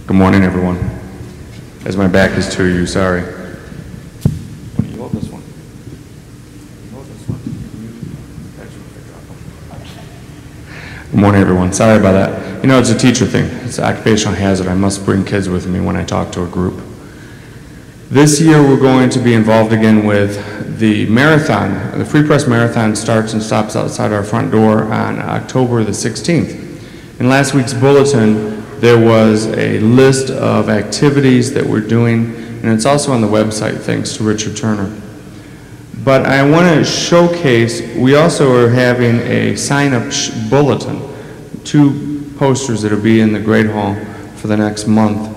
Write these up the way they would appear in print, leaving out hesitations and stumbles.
Good morning, everyone. As my back is to you, sorry. You hold this one. You hold this one. Good morning, everyone. Sorry about that. You know, it's a teacher thing. It's an occupational hazard. I must bring kids with me when I talk to a group. This year, we're going to be involved again with the marathon. The Free Press Marathon starts and stops outside our front door on October the 16th. In last week's bulletin, there was a list of activities that we're doing, and it's also on the website, thanks to Richard Turner. But I want to showcase, we also are having a sign-up bulletin, 2 posters that will be in the Great Hall for the next month.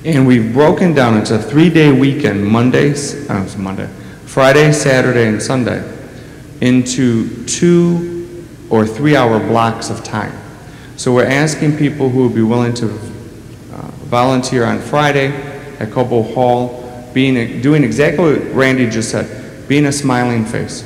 And we've broken down, it's a 3-day weekend, Friday, Saturday, and Sunday, into 2 or 3 hour blocks of time. So we're asking people who would be willing to volunteer on Friday at Cobo Hall, doing exactly what Randy just said, being a smiling face,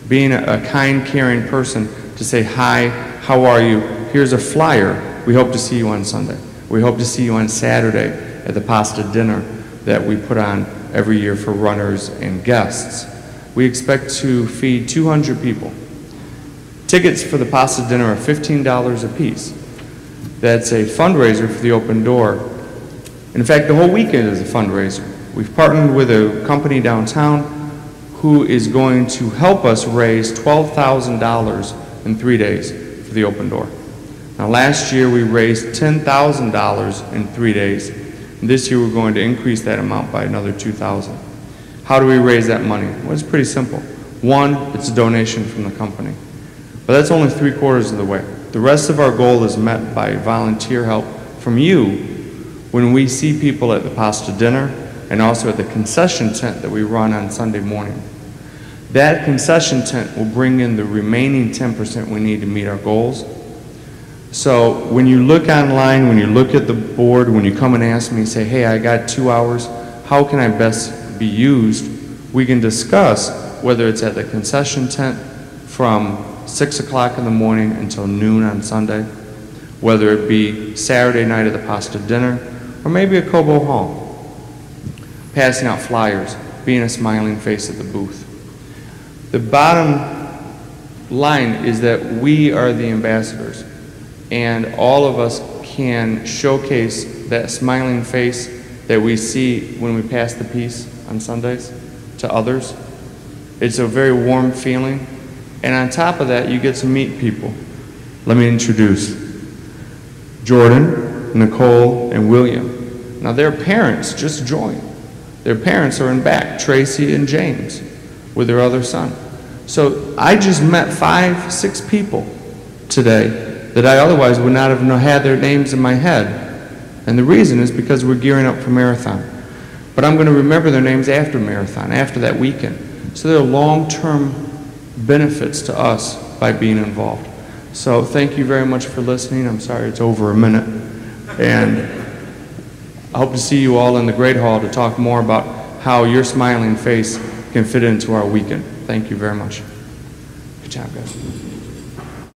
being a kind, caring person to say, hi, how are you? Here's a flyer. We hope to see you on Sunday. We hope to see you on Saturday at the pasta dinner that we put on every year for runners and guests. We expect to feed 200 people. Tickets for the pasta dinner are $15 a piece. That's a fundraiser for the open door. In fact, the whole weekend is a fundraiser. We've partnered with a company downtown who is going to help us raise $12,000 in 3 days for the open door. Now, last year we raised $10,000 in 3 days. And this year we're going to increase that amount by another $2,000. How do we raise that money? Well, it's pretty simple. One, it's a donation from the company. But that's only 3/4 of the way. The rest of our goal is met by volunteer help from you when we see people at the pasta dinner and also at the concession tent that we run on Sunday morning. That concession tent will bring in the remaining 10% we need to meet our goals. So when you look online, when you look at the board, when you come and ask me, say, hey, I got 2 hours, how can I best be used? We can discuss whether it's at the concession tent from 6 o'clock in the morning until noon on Sunday, whether it be Saturday night at the pasta dinner, or maybe at Cobo Hall, passing out flyers, being a smiling face at the booth. The bottom line is that we are the ambassadors, and all of us can showcase that smiling face that we see when we pass the peace on Sundays to others. It's a very warm feeling. And on top of that, you get to meet people. Let me introduce Jordan, Nicole, and William. Now their parents just joined. Their parents are in back, Tracy and James, with their other son. So I just met 5, 6 people today that I otherwise would not have had their names in my head. And the reason is because we're gearing up for marathon. But I'm going to remember their names after marathon, after that weekend. So there are long-term benefits to us by being involved. So thank you very much for listening. I'm sorry it's over a minute. And I hope to see you all in the Great Hall to talk more about how your smiling face can fit into our weekend. Thank you very much. Good job, guys.